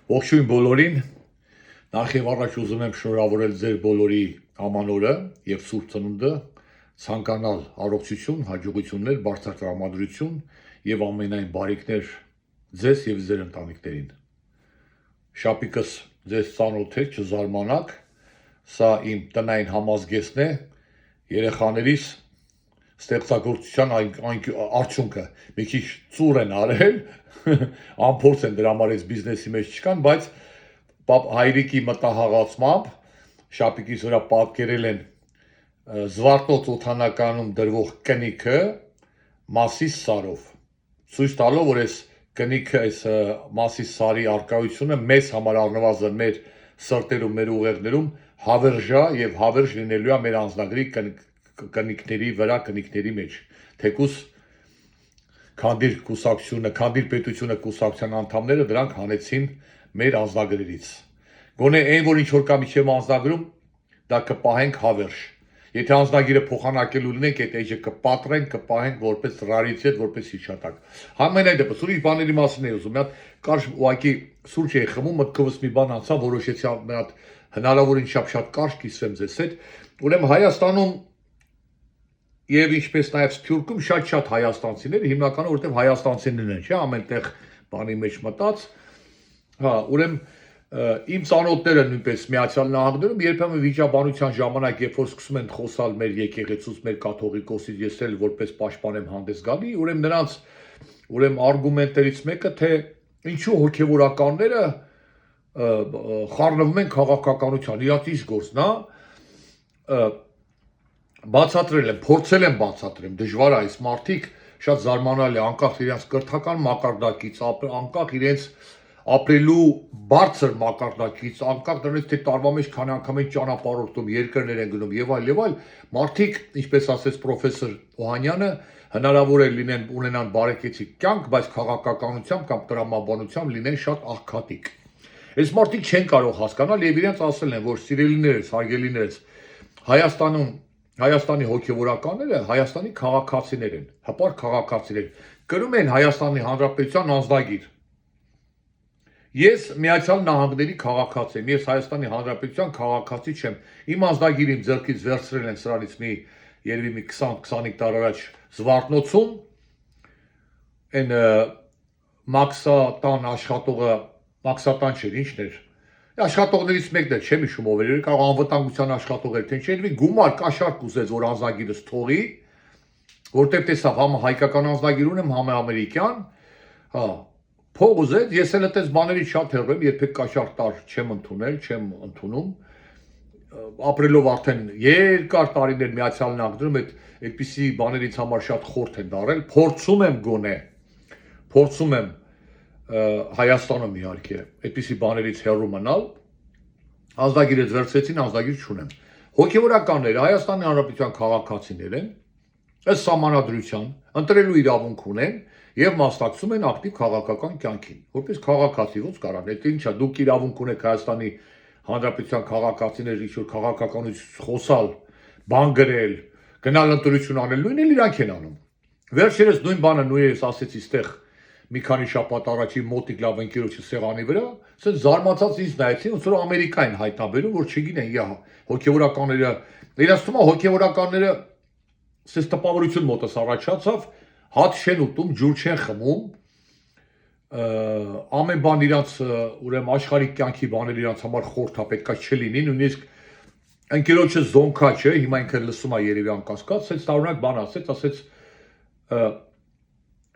Ողջույն բոլորին, նախ եւ առաջ ուզում եմ շնորհավորել ձեր բոլորի ամանորը եւ Սուրբ Ծնունդը, ցանկանալ առողջություն, հաջողություններ, բարձր տրամադրություն եւ ամենայն բարիքներ ձեզ եւ ձեր ընտանիքներին։ Շապիկս ձեզ ծանոթ է, չզարմանաք, սա իմ տնային համազգեստն է, երեխաներիս ստեղծագործության արդյունքը մի քիչ ծուր են արել, անփորձ են դրա համար այս բիզնեսի մեջ չկան, բայց հայրիկի մտահաղացմամբ շապիկիս վրա պատկերել են Զվարթնոց օդանականում դրվող կնիքը Մասիս սարով, ցույց տալով, որ այս կնիքը, այս Մասիս սարի առկայությունը մեզ համար առնվազն մեր սրտերում, մեր ուղեղներում հավերժա եւ հավերժ լինելու է մեր անձնագրի կնիկների վրա, կնիկների մեջ, թեկուս Քանդիր կուսակցությունը, Քանդիր պետությունը կուսակցության անդամները դրանք հանեցին մեր անձնագրերից։ Գոնե այն, որ ինչ որ կա միջև անձնագրում, դա կպահենք հավերժ։ Եթե անձնագիրը փոխանակելու լինենք, այդ էջը կպատրենք, կպահենք որպես ռարիտետ, որպես հիշատակ։ Համենայն դեպս ուրիշ բաների մասին եմ ուզում, մի հատ կարճ ուղղակի սուրճ էի խմում, մտքովս մի բան անցավ, որոշեցի մի հատ հնարավորին շատ կարճ կիսվեմ ձեզ հետ։ Ուրեմն Հայաստանում եւ ինչպես նաեւ Սփյուռքում շատ հայաստանցիներ, հիմնականում որովհետեւ հայաստանցիներն են, չէ՞, ամենտեղ բանի մեջ մտած։ Հա, ուրեմն իմ ծանոթները նույնպես Միացյալ Նահանգներում երբեմն վիճաբանության ժամանակ, երբ որ սկսում են խոսալ մեր եկեղեցուց, մեր կաթողիկոսից, ես էլ որպես պաշտպան եմ հանդես գալի, ուրեմն նրանց արգումենտներից մեկը, թե ինչու հոգեվորականները խառնվում են քաղաքականության, իրաց ինչ գործն է, բացատրել եմ, փորձել եմ բացատրեմ, դժվար է այս մարդիկ շատ զարմանալի, անկախ իրենց կրթական մակարդակից, անկախ իրենց ապրելու բարձր մակարդակից, անկախ դրանից թե տարվա մեջ քանի անգամ են ճանապարհորդում, երկրներ են գնում եւ այլ, մարդիկ, ինչպես ասեց պրոֆեսոր Օհանյանը, հնարավոր է լինեն ունենան բարեկեցիկ կյանք, բայց քաղաքականությամբ կամ տրամաբանությամբ լինեն շատ աղքատիկ։ Այս մարդիկ չեն կարող հասկանալ եւ իրենց ասել են, որ սիրելիներս, հարգելիներս, Հայաստանի հոգևորականները Հայաստանի քաղաքացիներ են, հպարտ քաղաքացիներ, կրում են Հայաստանի Հանրապետության անձնագիր։ Ես Միացյալ Նահանգների քաղաքացի եմ, ես Հայաստանի Հանրապետության քաղաքացի չեմ։ Իմ անձնագիրը իմ ձեռքից վերցրել են սրանից երևի մի 20-25 տարի առաջ Զվարթնոցում, այն Մաքսատան աշխատողը, Մաքսատան չէր, ինչն էր, աշխատողներից մեկն էր, չեմ հիշում ով էր, կարող անվտանգության աշխատող էր, թե չէ, գումար կաշառք ուզեց, որ անձնագիրս թողի, որտեղ տեսավ համը հայկական անձնագիր ունեմ, համը ամերիկյան, հա, փող ուզեց, ես էլ այդպես բաներից շատ հեռու եմ, երբեք կաշառք տար չեմ ընդունել, չեմ ընդունում, ապրելով արդեն երկար տարիներ Միացյալ Նահանգներում այդպիսի բաներից համար շատ խորթ են դարել, փորձում եմ Հայաստանում իհարկե այդպիսի բաներից հեռու մնալ, անձնագիրը վերցրեցին, անձնագիր չունեմ։ Հոգևորականները Հայաստանի Հանրապետության քաղաքացիներ են, ըստ սահմանադրության, ընտրելու իրավունք ունեն եւ մասնակցում են ակտիվ քաղաքական կյանքին, որպես քաղաքացի ոնց կարան, այդ ինչա, դուք իրավունք ունեք Հայաստանի Հանրապետության քաղաքացիներ ինչ որ քաղաքականություն խոսալ, բան գրել, գնալ ընտրություն անել, նույնն էլ իրանք են անում։ Վերջերս նույն բանը նույնպես ասեցի ստեղ մի քանի շաբաթ առաջի մոտիկ լավ ընկերոջի սեղանի վրա, ասես զարմացած ինձ նայեցին, ոնց որ Ամերիկային հայտնաբերում, որ չգիտեն, հոգևորականները, իրաց թվում է հոգևորականները ասես տպավորություն մոտս առաջացավ, հաց չեն ուտում, ջուր չեն խմում, ամեն բան իրանց ուրեմն աշխարհիկ կյանքի բաներ իրանց համար խորթ է, պետքա չլինի, նույնիսկ ընկերոջը զոնքա չէ, հիմա ինքը լսում է երևի անկասկած, ասեց տարօրինակ բան ասեց,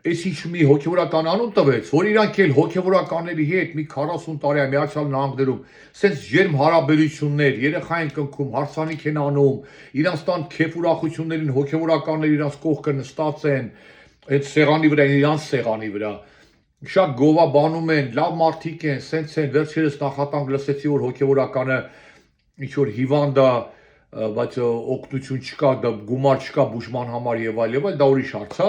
Այս ինչ մի հոգևորական անուն տվեց, որ իրանք էլ հոգևորականների հետ մի 40 տարի է Միացյալ Նահանգներում, սենց ջերմ հարաբերություններ, երեխա են կնքում, հարսանիք են անում, իրանց տան քեֆ ուրախություններին հոգևորականները իրանց կողքը նստած են, այդ սեղանի վրա, իրանց սեղանի վրա, շատ գովաբանում են, լավ մարդիկ են, սենց են, վերջերս նախատանք լսեցի, որ հոգևորականը ինչ որ հիվանդ է, բայց օգնություն չկա, գումար չկա բուժման համար եւ այլ, դա ուրիշ հարց է։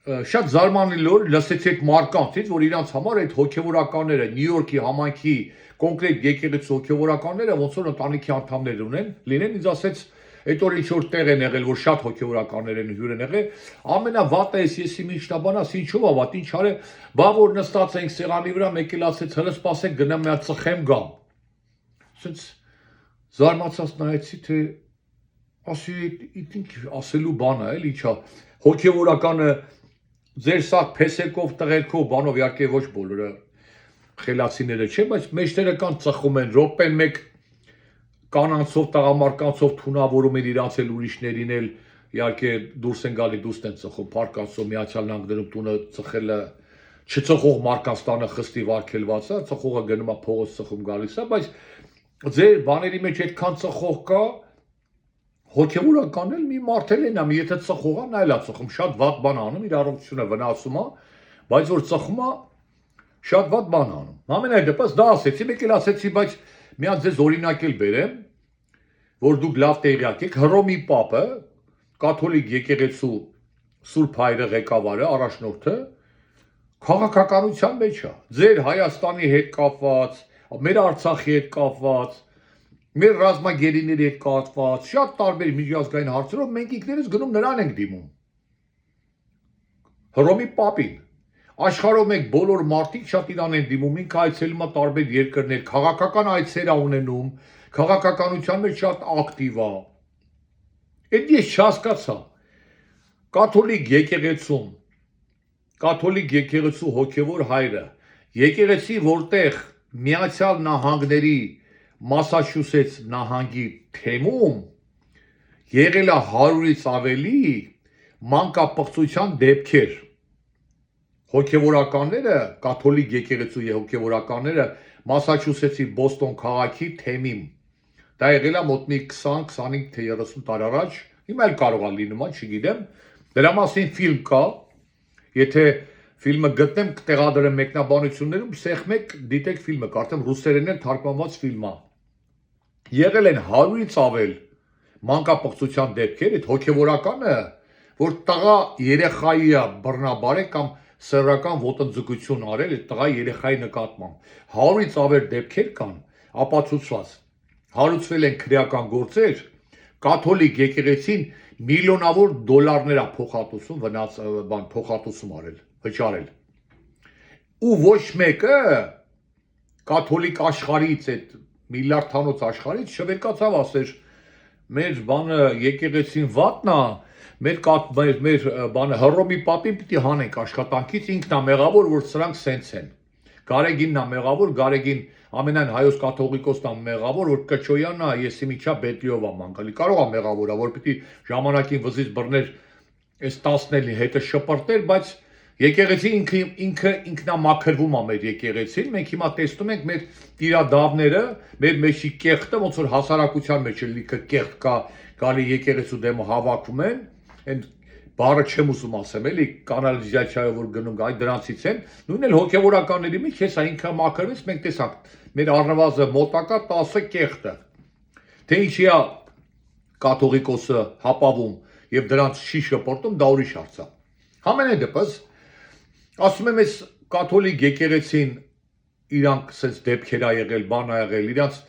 Շատ զարմանալի լսեցի այդ մարկանցից, որ իրանց համար այդ հոգևորականները Նյու Յորքի համայնքի կոնկրետ եկեղեցու հոգևորականները ոնց որ ընտանիքի անդամներ լինեն, ինձ ասեց այդ օր ինչ որ տեղ են եղել, որ շատ հոգևորականներ են հյուր են եղել, ամենավատը էս եսի միջնաբանաս ինչով ավատ, ինչ արե, բա որ նստած ենք սեղանի վրա, մեկ էլ ասեց, հələ սպասեք գնամ մի հատ ծխեմ գամ։ Սենց զարմացած նայեցի, թե ասի ինչ ասելու բան է, էլի ինչա, հոգևորականը ձեր սա փեսեկով, տղերքով, բանով իհարկե ոչ բոլորը խելացիները չէ, բայց մեջները կան ծխում են, րոպեն մեկ կանանցով, տղամարկանցով թունավորում են իրանց էլ ուրիշներին էլ, իհարկե դուրս են գալի, դուրս են ծխում, Փարքաստո Միացյալ Նահանգներում տունը ծխելը չծխող մարդկանց տանը խստի վարքելված է, ծխողը գնում է փողոց ծխում գալիս է, բայց ձեր բաների մեջ այդքան ծխող կա, հոգևորականն էլ մի մարդել են ամ, եթե ծխող է, նա էլ է ծխում, շատ վատ բան անում, իր առողջությունը վնասում է, բայց որ ծխում է, շատ վատ բան անում։ Ամենայդեպս դա ասեցի, մեկ էլ ասեցի, բայց մի հատ ձեզ օրինակ էլ բերեմ, որ դուք լավ տեղյակ եք, Հռոմի Պապը, կաթոլիկ եկեղեցու Սուրբ Հայրը ղեկավարը, առաջնորդը, քաղաքականության մեջ է, ձեր Հայաստանի հետ կապված, մեր Արցախի հետ կապված, մեր ռազմագերիների հետ կապված, շատ տարբեր միջազգային հարցերով մենք ինքներս գնում նրան ենք դիմում։ Հռոմի Պապին։ Աշխարհով մենք բոլոր մարդիկ շատ իրան են դիմում, ինքը այցելում է տարբեր երկրներ, քաղաքական այցեր է ունենում, քաղաքականության մեջ շատ ակտիվ է։ Այդ ես չհասկացա։ Կաթոլիկ եկեղեցու հոգևոր հայրը, եկեղեցի, որտեղ Միացյալ Նահանգների Մասաչուսեթս նահանգի թեմում եղել է 100-ից ավելի մանկապղծության դեպքեր։ Հոգևորականները, կաթոլիկ եկեղեցու հոգևորականները Մասաչուսեթսի Բոստոն քաղաքի թեմին։ Դա եղել է մոտ մի 20, 25 թե 30 տարի առաջ, հիմա էլ կարող է լինում, չգիտեմ։ Դրա մասին ֆիլմ կա, եթե ֆիլմը գտնեմ, կտեղադրեմ մեկնաբանություններում, սեղմեք, դիտեք ֆիլմը, կարծեմ ռուսերեն թարգմանված ֆիլմ է։ Եղել են 100-ից ավել մանկապղծության դեպքեր, այդ հոգևորականը, որ տղա երեխայի է բռնաբարել կամ սեռական ոտնձգություն արել այդ տղա երեխայի նկատմամբ։ 100-ից ավել դեպքեր կան, ապացուցված։ Հարուցվել են քրեական գործեր, կաթոլիկ եկեղեցին միլիոնավոր դոլարներ է փոխհատուցում արել, վճարել։ Ու ոչ մեկը կաթոլիկ աշխարհից, այդ միլիարդանոց աշխարհից չվերկացավ ասեր, մեր բանը եկեղեցին վատնա, մեր բանը Հռոմի Պապին պիտի հանենք աշխատանքից, ինքն է մեղավոր, որ սրանք սենց են։ Գարեգինն է մեղավոր, Գարեգին ամենայն հայոց կաթողիկոսն է մեղավոր, որ Կչոյանն է, Եսիմիչա Բետլիով է մանկալի, կարող է մեղավոր է, որ պիտի ժամանակին վզից բռներ այս 10-ն հետը շպրտեր, բայց եկեղեցի ինքնամաքրվում է մեր եկեղեցին, մենք հիմա տեսնում ենք մեր տիրադավները, մեր մեջի կեղտը, ոնց որ հասարակության մեջ լիքը կեղտ կա, գալի եկեղեցու դեմ հավաքում են, այն բառը չեմ ուզում ասեմ, էլի կանալիզացիայով որ գնում գա, այդ դրանցից են, նույնն էլ հոգևորականների մեջ հեսա ինքը մաքրվեց, մենք տեսանք, մեր առնվազն մոտակա 10 կեղտը, թե ինչի է կաթողիկոսը հապավում եւ դրանց չի շպրտում, դա ուրիշ հարց է։ Համենայնդեպս ասում եմ, այս կաթոլիկ եկեղեցին իրանք sense դեպքեր ա եղել, բան ա եղել, իրանց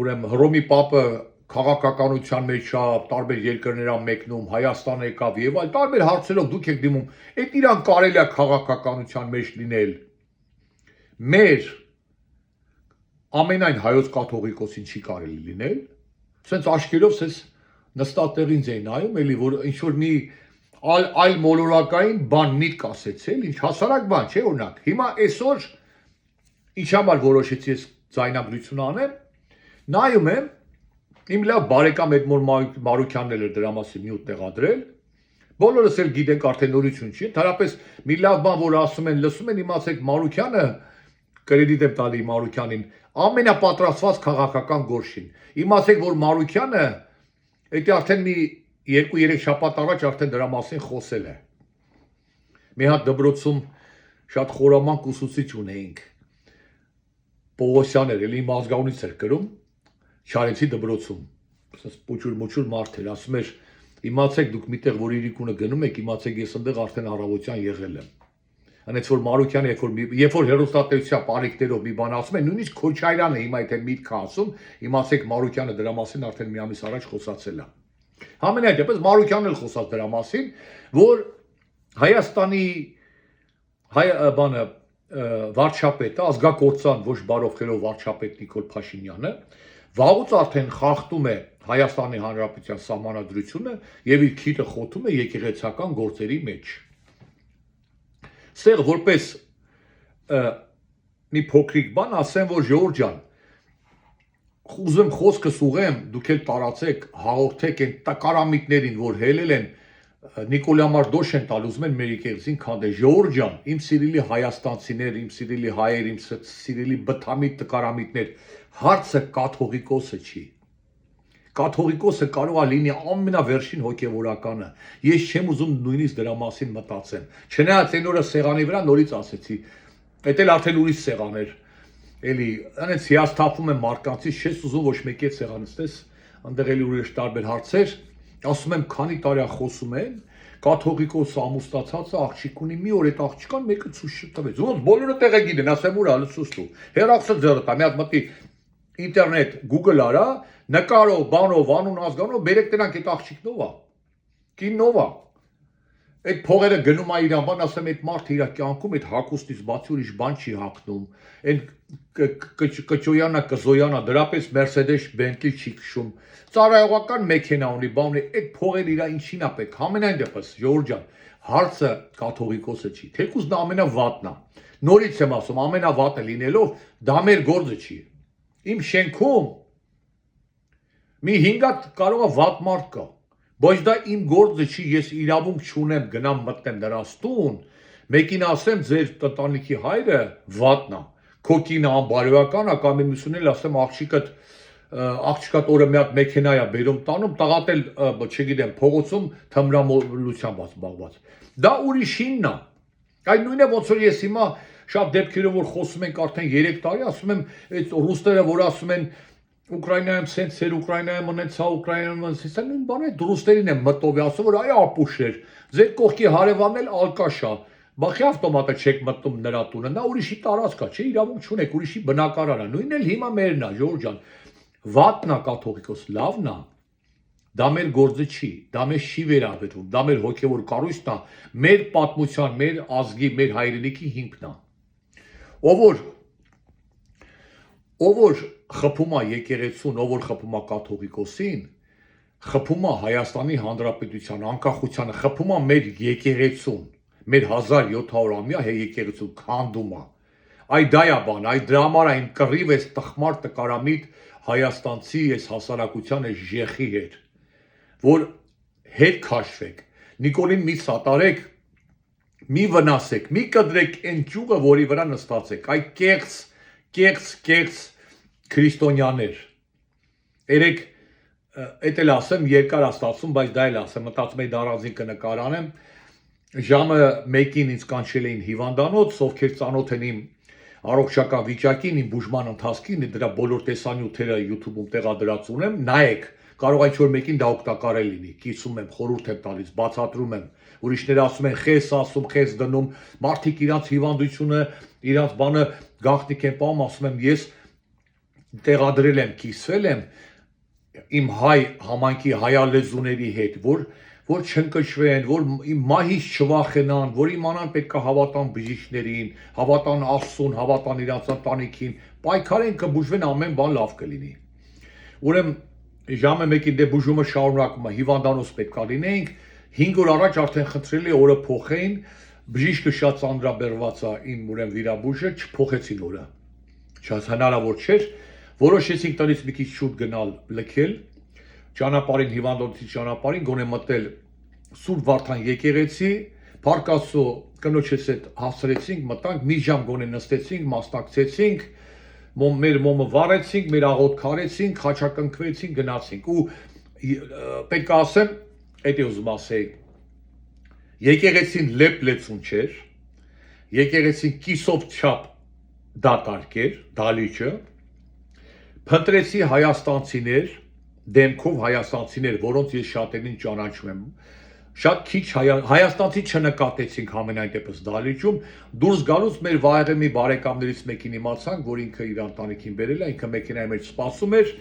ուրեմն Հռոմի Պապը քաղաքականության մեջ է, տարբեր երկրներ ա մեկնում, Հայաստան եկավ եւ այլ տարբեր հարցերով դուք եք դիմում, այդ իրան կարելի է քաղաքականության մեջ լինել։ Մեր ամենայն հայոց կաթողիկոսին չի կարելի լինել, sense աշկերով sense նստատեղին ձեին նայում, էլի որ ինչ որ մի այլ մոլորակային բան միտք ասեցել, ինչ հասարակ բան չէ, օրինակ։ Հիմա այսօր ինչ համար որոշեցի ես ձայնագրություն անեմ, նայում եմ, իմ լավ բարեկամ Էդմոն Մարուքյանն էր դրա մասին մի ուտ տեղադրել, բոլորս էլ գիտենք արդեն նորություն չի, ընդհանրապես մի լավ բան, որ ասում են, լսում են, իմացեք Մարուքյանը, կրեդիտ եմ տալի Մարուքյանին, ամենապատրաստված քաղաքական գործին։ Իմացեք, որ Մարուքյանը դա արդեն մի 2-3 շաբաթ առաջ արդեն դրա մասին խոսել է։ Մի հատ դպրոցում շատ խորամանկ ուսուցիչ ունեինք։ Պողոսյան էր, էլի իմ ազգանունից էր կրում, Չարենցի դպրոցում։ Պուչուր մարդ էր, ասում էր, իմացեք դուք միտեղ որ իրիկունը գնում եք, իմացեք ես ընդեղ արդեն առավոտյան եղել եմ։ Անից որ Մարուկյանը երբ որ հերոստատեսության պարիկներով մի բան ասում են, նույնիսկ Քոչարյանը հիմա եթե միտքը ասում, իմացեք Մարուկյանը դրա մասին արդեն մի ամիս առաջ խոսացել է։ Համենայն դեպս Մարուկյանն էլ խոսած դրա մասին, որ Հայաստանի վարչապետը, ազգակործան ոչ բարով խելով վարչապետ Նիկոլ Փաշինյանը վաղուց արդեն խախտում է Հայաստանի Հանրապետության սահմանադրությունը եւ իր քիթը խոթում է եկեղեցական գործերի մեջ։ Սեղ որպես մի փոքրիկ բան ասեմ, որ Ժորժ ջան, ուզում խոսքս ուղեմ, դուք էլ տարածեք, հաղորդեք այն տկարամիտներին, որ հելել են Նիկոլամար դոշ են տալ, ուզում են մեր եկեղեցին քանդել։ Ժորժ ջան, իմ սիրելի հայաստանցիներ, իմ սիրելի հայեր, իմ սիրելի բթամիտ տկարամիտներ, հարցը կաթողիկոսը չի։ Կաթողիկոսը կարող է լինի ամենավերջին հոգևորականը։ Ես չեմ ուզում նույնիսկ դրա մասին մտածեմ։ Չնայած այն օրը սեղանի վրա նորից ասեցի, դա էլ արդեն ուրիշ սեղան էր։ Էլի, այնց հիասթափում եմ մարկանցից, չես ուզում ոչ մեկի հետ սեղանստես, այնտեղ էլի ուրիշ տարբեր հարցեր։ Ասում եմ, քանի տարի խոսում են, կաթողիկոս ամուսնացածը աղջիկ ունի, մի օր այդ աղջկան մեկը ցույց տվեց։ Ոնց բոլորը տեղը գիտեն, ասեմ ուր ալսուս դու։ Հերախսը ձեռը տա, մի հատ մտի ինտերնետ, Google արա, նկարով, բանով, անուն ազգանով, բերեք տնանք այդ աղջիկնով է։ Կիննով է։ Այդ փողերը գնում է իրան, բան ասեմ, այդ մարդը իր կյանքում այդ հակոստից բացի ուրիշ բան չի հագնում։ Այն կճոյանա, կզոյանա, դրապես Mercedes Bentley չի քշում։ Ծառայողական մեքենա ունի, բան ունի, այդ փողերը իր ինչին է պետք։ Համենայն դեպս, Ժորժ ջան, հարցը կաթողիկոսը չի, թեկուզ նա ամենավատն է։ Նորից եմ ասում, ամենավատը լինելով, դա մեր գործը չի։ Իմ շենքում մի 5 հատ կարող է վատ մարդ կա, բայց դա իմ գործը չի, ես իրավունք չունեմ գնամ մտնեմ նրանց տուն, մեկին ասեմ ձեր տտանիքի հայրը վատնա, քո կինը անբարոյական է, կամ մյուսին էլ ասեմ աղջկատ օրը մի հատ մեքենա է բերում տանում, տղատ էլ չգիտեմ փողոցում թմրամոլությամբ զբաղված։ Դա ուրիշինն է։ Այն նույնը ոնց որ ես հիմա շատ դեպքերով որ խոսում ենք արդեն 3 տարի, ասում եմ այդ ռուսները որ ասում են Ուկրաինայում սենց էր, Ուկրաինայում ունեցա, Ուկրաինայում ունեցա, նույն բանը այդ ռուսերին է մտովի, ասում որ այ ապուշեր, ձեր կողքի հարևանն էլ ալկաշա, բախի ավտոմատը չեք մտնում նրա տունը, նա ուրիշի տարածք է, չէ, իրավունք չունեք, ուրիշի բնակարան է, նույնն էլ հիմա մերն է, Ժորժ ջան, վատն է կաթողիկոս, լավն է, դա մեր գործը չի, դա մեզ չի վերաբերվում, դա մեր հոգևոր կառույցն է, մեր պատմության, մեր ազգի, մեր հայրենիքի հիմքն է, ով որ խփում է եկեղեցուն, ով որ խփում է կաթողիկոսին, խփում է Հայաստանի Հանրապետության անկախությանը, խփում է մեր եկեղեցուն, մեր 1700-ամյա եկեղեցուն քանդում է։ Այ դա է բան, այ դրա համար այն կռիվ էս տխմար տկարամիտ հայաստանցի էս հասարակության էս ժեխի հետ, որ հետ քաշվեք, Նիկոլին մի սատարեք, մի վնասեք, մի կդրեք այն ճյուղը, որի վրա նստած եք, այ կեղծ քրիստոնյաներ։ Երեք էդ էլ ասեմ, երկար է ստացվում, բայց դա էլ ասեմ, մտածում էի դարազին կնկարանեմ, ժամը 1-ին ինձ կանչել էին հիվանդանոց, ովքեր ծանոթ են իմ առողջական վիճակին, իմ բուժման ընթացքին, դրա բոլոր տեսանյութերը YouTube-ում տեղադրած ունեմ, նայեք, կարող է ինչ-որ մեկին դա օգտակար է լինի, կիսում եմ, խորհուրդ եմ տալիս, բացատրում եմ, ուրիշները ասում են խես ասում, խես դնում, մարդիկ իրանց հիվանդությունը, իրանց բանը գաղտնիք են պահում, ասում եմ ես տեղադրել եմ, կիսվել եմ իմ հայ համայնքի հայալեզուների հետ, որ չընկճվեն, որ իմ մահից չվախենան, որ իմանան պետք է հավատան բժիշկներին, հավատան Աստծուն, հավատան իրանց ընտանիքին, պայքարեն կբուժվեն, ամեն բան լավ կլինի։ Ուրեմն ժամը 1-ին դե բուժումը շարունակում է, հիվանդանոց պետք է լինեինք, 5 օր առաջ արդեն խնդրել է օրը փոխեին, բժիշկը շատ ծանրաբեռված է իմ ուրեմն վիրաբույժը, չփոխեցին օրը։ Հնարավոր չէր, որոշեցինք տնից մի քիչ շուտ գնալ լքել, ճանապարհին հիվանդանոցի ճանապարհին գոնե մտել Սուրբ Վարդան եկեղեցի, Փառք Աստծո կնոջս հետ հասցրեցինք, մտանք, մի ժամ գոնե նստեցինք, մասնակցեցինք, մեր մոմը վառեցինք, մեր աղոթք արեցինք, խաչակնքվեցինք, գնացինք ու պետք է ասեմ, դա ուզում ասեի, եկեղեցին լեփ-լեցուն չէր, եկեղեցին կիսով չափ դատարկ էր, դալիճը, փնտրեցի հայաստանցիներ, դեմքով հայաստանցիներ, որոնց ես շատերին ճանաչում եմ, շատ քիչ հայաստանցի չնկատեցինք համենայն դեպս դահլիճում դուրս գալուց մեր վայրեմի բարեկամներից մեկին իմացանք, որ ինքը իր ընտանիքին բերել է, ինքը մեքենայի մեջ սպասում էր,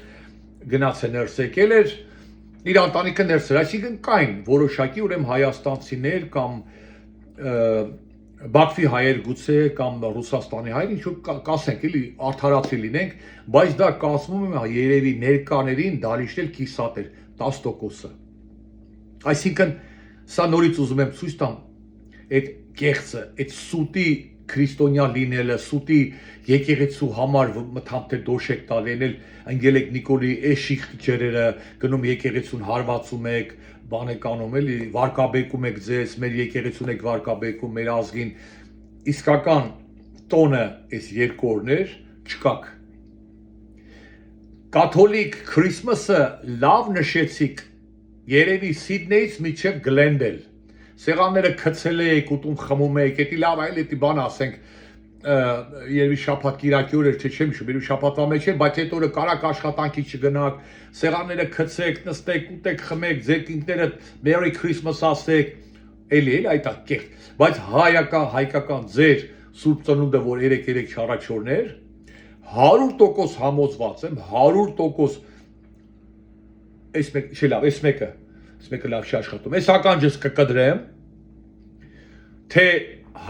գնաց է ներս եկել էր, իր ընտանիքը ներս էր, այսինքն կային որոշակի ուրեմն հայաստանցիներ կամ Բաքվի հայեր գուցե կամ Ռուսաստանի հայեր ինչ որ կասենք էլի արդարացի լինենք, բայց դա կազմում է երևի ներկաներին դահլիճել կիսատ էր 10%-ը։ Այսինքն սա նորից ուզում եմ ցույց տամ այդ կեղծը, այդ սուտի քրիստոնյա լինելը, սուտի եկեղեցու համար մտամ թե դոշեք տալ ենել անգելիկ Նիկոլի էշիխ ջերերը գնում եկեղեցուն հարվածում եք, բան եք անում էլի, վարկաբեկում եք ձեզ, մեր եկեղեցուն եք վարկաբեկում, մեր ազգին, իսկական տոնը այս երկու օրներ չկաք։ Կաթոլիկ Քրիսմասը լավ նշեցիք, երևի Սիդնեյից մինչև Գլենդել, սեղանները գցել եք, ուտում խմում եք, էդի լավ այլ էդի բան ասենք, երևի շաբաթ կիրակի օր էր, թե չեմ հիշում, երևի շաբաթվա մեջ էր, բայց այդ օրը կարակ աշխատանքի չգնաք, սեղանները գցեք, նստեք, ուտեք, խմեք, ձեր ինքներդ Merry Christmas ասեք, էլի այդ կեղծ, բայց հայկական ձեր Սուրբ Ծնունդը, որ 3 չառաջորներ, 100% համոզված եմ, 100% այս մեկը լավ չի աշխատում, այս ականջս կկդրեմ, թե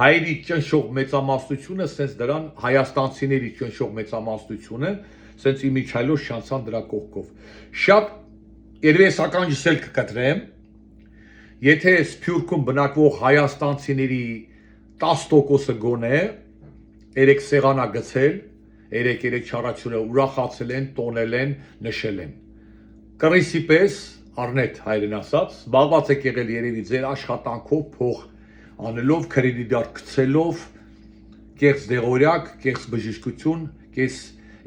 հայերի ճնշող մեծամասնությունը, սենց դրան հայաստանցիների ճնշող մեծամասնությունը, սենց իմիջայլոց շանցան դրա կողքով։ Շատ, երևի այս ականջս էլ կկտրեմ, եթե Սփյուռքում բնակվող հայաստանցիների 10%-ը գոնե, 3 սեղանա գցել, 3 չառաջորը ուրախացել են, տոնել են, նշել են։ Կռիսի պես, Արնետ հայրեն ասած, զբաղված եք եղել երևի ձեր աշխատանքով, փող անելով, քրեդիտ գցելով, կեղծ դեղորյակ, կեղծ բժշկություն, կեղծ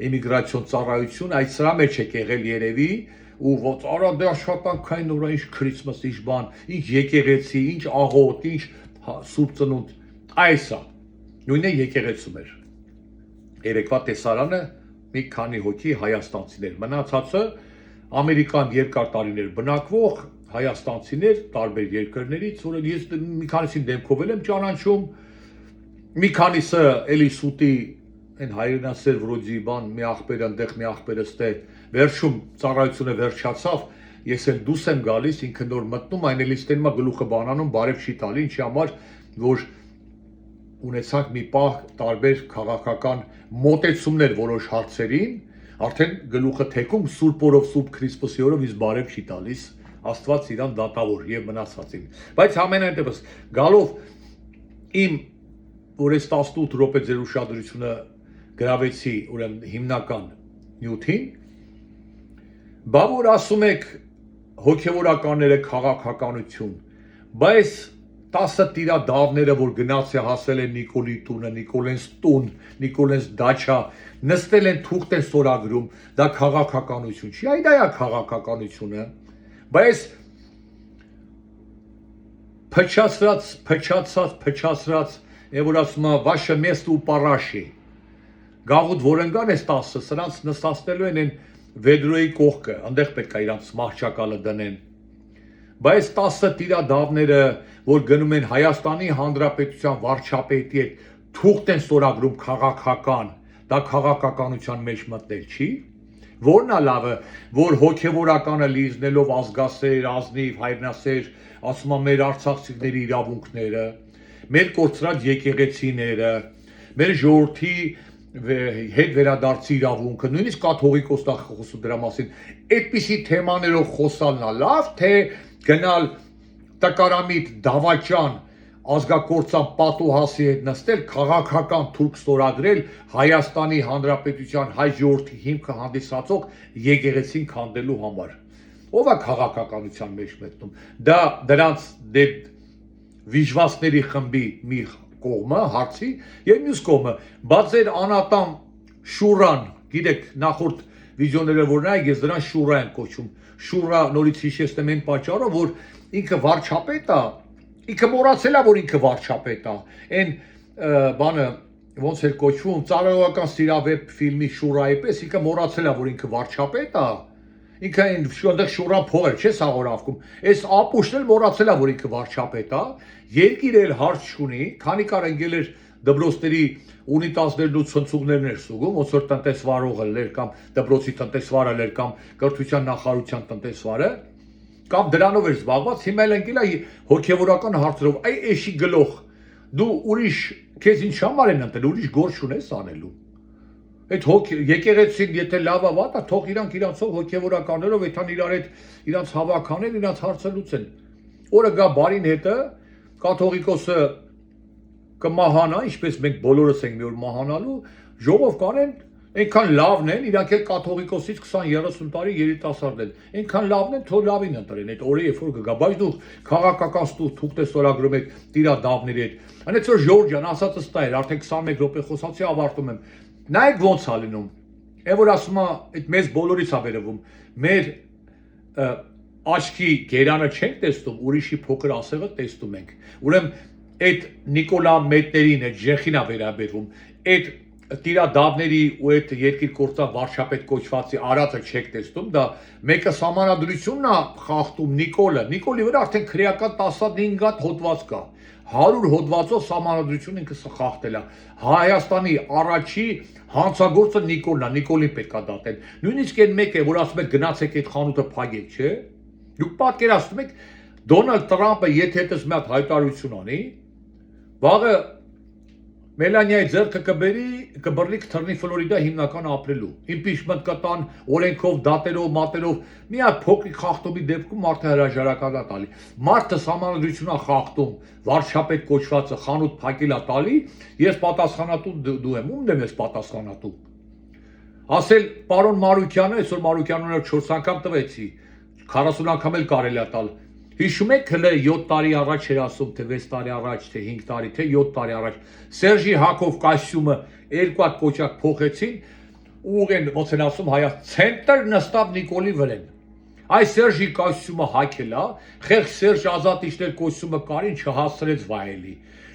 էմիգրացիոն ծառայություն, այդ սրա մեջ եք եղել երևի, ու ոնց արա դե աշխատանքային օր ինչ քրիսմաս, ինչ բան, ինչ եկեղեցի, ինչ աղոտ, ինչ Սուրբ Ծնունդ, այսա, նույնը եկեղեցում էր։ Երեկվա տեսարանը մի քանի հոգի հայաստանցիներ, մնացածը Ամերիկան երկար տարիներ բնակվող հայաստանցիներ տարբեր երկրներից, որ ես մի քանիսին դեմքով եմ ճանաչում, մի քանիսը էլի սուտի այն հայրենասեր վրոջի բան, մի աղբեր այնտեղ, մի աղբեր ստե, վերջում ծառայությունը վերջացավ, ես էլ դուս եմ գալիս, ինքը նոր մտնում, այն էլի ստենում է գլուխը բանանում, բարև չի տալի, ինչի համար, որ ունեցանք մի պահ տարբեր քաղաքական մոտեցումներ որոշ հարցերին, արդեն գլուխը թեքում Սուրբ օրով, Սուրբ Քրիստոսի օրով ինձ բարև չի տալիս, Աստված իրան դատավոր եւ մնացածին։ Բայց ամենայն դեպս գալով իմ որ այս 18 րոպե ձեր ուշադրությունը գրավեցի ուրեմն հիմնական նյութին, բա որ ասում եք հոգեվորականները քաղաքականություն, բայց 10 տիրադավները, որ գնաց է հասել են Նիկոլի տունը, Նիկոլենս տուն, Նիկոլենս դաչա, նստել են թուղթ են ստորագրում, դա քաղաքականություն չի, այդ է քաղաքականությունը, բայց փչացած, որ ասում է վաշը մեստ ու պարաշի, գաղուտ որընկան ես 10, սրանց նստացնելու են վեդրոյի կողքը, ընդեղ պետք է իրանց մահճակալը դնեն, բայց 10 տիրադավները, որ գնում են Հայաստանի Հանրապետության վարչապետի հետ թուղթ են ստորագրում քաղաքական, դա քաղաքականության մեջ մտնել չի, որն է լավը, որ հոգևորականը լիզնելով ազգասեր, ազնիվ, հայրենասեր, ասում է մեր արցախցիների իրավունքները, մեր կորցրած եկեղեցիները, մեր ժողովրդի հետ վերադարձի իրավունքը, նույնիսկ կաթողիկոսն խոսում դրա մասին, այդպիսի թեմաներով խոսալն է լավ, թե գնալ տկարամիտ դավաճան ազգակործան պատուհասի հետ նստել, քաղաքական թուրք ստորագրել Հայաստանի Հանրապետության հայ ժողովրդի հիմքը հանդիսացող եկեղեցին քանդելու համար։ Ով է քաղաքականության մեջ մտնում։ Դա դրանց վիժվածների խմբի մի կողմը, հարցի, եւ մյուս կողմը, բաց էր անատամ Շուրան, գիտեք, նախորդ վիդեոները որ նայեք, ես դրան Շուրա եմ կոչում։ Շուրա նորից հիշեցնեմ այն պատճառով, որ ինքը վարչապետ է, ինքը մոռացել է, որ ինքը վարչապետ է։ Այն բանը ոնց էր կոչվում, ծառայողական սիրավեպ ֆիլմի Շուրայի պես, ինքը մոռացել է, որ ինքը վարչապետ է, Ինքը այնտեղ շուրա փողեր չէ սաղորավկում։ Այս ապուշն էլ մոռացել է, որ ինքը վարչապետ է, երկիր էլ հարց չունի, քանի կար ընկել էր դպրոցների ունիտազներն ու ցնցուղներն էր սուգում, ոնց որ տնտեսվարողը լեր կամ դպրոցի տնտեսվարը լեր կամ կրթության նախարարության տնտեսվարը, կամ դրանով էր զբաղված, հիմա էլ ընկել է հոգևորական հարցերով, այ էշի գլող, դու ուրիշ քեզ ինչ համար են ընտրել, ուրիշ գործ չունես անելու։ Այդ եկեղեցին եթե լավա վատա, թող իրանցով հոգևորականներով այդքան իրար հետ իրանց հավաքանել, իրանց հարցը լուծեն։ Օրը գա բարին հետը կաթողիկոսը կմահանա, ինչպես մենք բոլորս ենք մի օր մահանալու, ժողով կանեն, այնքան լավն են, իրանք էլ կաթողիկոսից 20-30 տարի երիտասարդ են։ Այնքան լավն են, թող լավին ընտրեն, այդ օրը երբ որ կգա, բայց դու քաղաքական թուղթ ես ստորագրում եք տիրադավների հետ։ Այնց որ Ժորժ ջան, ասածս տա էր, արդեն 21 րոպե խոսացի, ավարտում եմ։ Նայեք ոնց է լինում։ Այն որ ասում է, այդ մեզ բոլորից է վերևում։ Մեր աչքի գերանը չենք տեսնում, ուրիշի փոքր ասեղը տեսնում ենք։ Ուրեմն այդ Նիկոլա Մետներին, այդ Ժեխին է վերաբերվում։ Այդ տիրադավների ու այդ երկիր կորցավ վարչապետ կոչվածի արածը չեք տեսնում, դա մեկը սահմանադրությունն է խախտում Նիկոլի վրա արդեն քրեական 15 հատ հոդված կա։ 100 հոդվածով սահմանադրություն ինքը խախտել է։ Հայաստանի առաջի հանցագործը Նիկոլն է, Նիկոլին պետք է դատեն։ Նույնիսկ այն մեկը, որ ասում է գնացեք այդ խանութը փակեք, չէ՞։ Դուք պատկերացնում եք Դոնալդ Տրամպը եթե հետս մի հատ հայտարարություն անի, վաղը Մելանիայի ձեռքը կբռնի կթռնի Ֆլորիդա հիմնական ապրելու։ Իմպիչմենտ կտան, օրենքով, դատերով, մատերով, մի հատ փոքրիկ խախտումի դեպքում մարդը հրաժարական է տալի։ Մարդը սահմանադրությունն է խախտում, վարչապետ կոչվածը խանութ փակել է տալի, ես պատասխանատու դու եմ, ում եմ ես պատասխանատու։ Ասել պարոն Մարուկյանը, այսօր Մարուկյանին 4 անգամ տվեցի, 40 անգամ էլ կարելի է տալ։ Հիշում եք հələ 7 տարի առաջ էր ասում, թե 6 տարի առաջ, թե 5 տարի, թե 7 տարի առաջ Սերժի Հակով կոստյումը երկու հատ կոճակ փոխեցին, ուղեն ոնց են ասում հայաց ցենտր նստավ Նիկոլի վրան։ Այս Սերժի կոստյումը հակել է, խեղ Սերժ Ազատիչներ կոստյումը կարին չհասցրեց վայելի։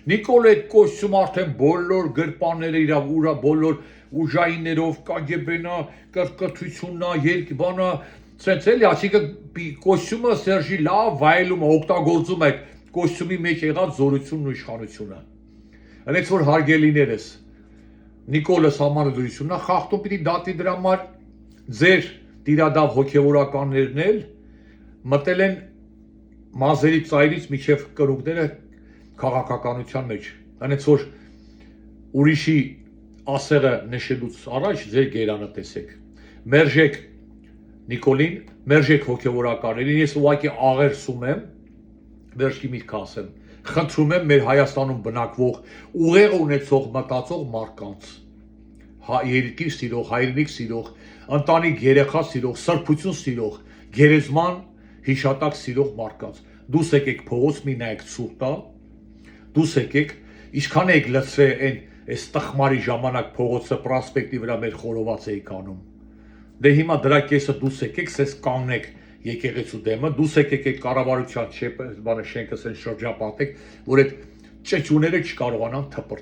Նիկոլը այդ կոստյումը արդեն բոլոր գրպանները իր ուրա բոլոր ուժայիններով կագեբենա, կրկրթություննա, երկբանա Սենց էլի, ասիկը կոստյումը Սերժի լավ վայելում է, օգտագործում է կոստյումի մեջ եղած զորությունն ու իշխանությունը։ Այնց որ հարգելիներս, Նիկոլը սահմանադրությունն է խախտում, պիտի դատի դրա համար ձեր տիրադավ հոգևորականներն էլ մտել են մազերի ծայրից միջև կրունկները քաղաքականության մեջ։ Այնց որ ուրիշի ասեղը նշելուց առաջ ձեր գերանը տեսեք։ Մերժեք Նիկոլին, մերժեք հոգևորականներին, ես ուղղակի աղերսում եմ, վերջի միտք ասեմ, խնդրում եմ մեր Հայաստանում բնակվող ուղեղ ունեցող մտածող մարդկանց, երկիր սիրող, հայրենիք սիրող, ընտանիք երեխա սիրող, սրբություն սիրող, գերեզման հիշատակ սիրող մարդկանց, դուս եկեք փողոց մի նայեք ցուրտա, դուս եկեք, ինչքան եք լցրել այս տխմարի ժամանակ փողոցը պրոսպեկտի վրա մեր խորոված էիք անում։ Դե հիմա դրա կեսը դուս եկեք, սես կանեք եկեղեցու դեմը, դուս եկեք այդ կառավարության շենքը շրջապատեք, որ այդ ճեճուները չկարողանան թփրտել։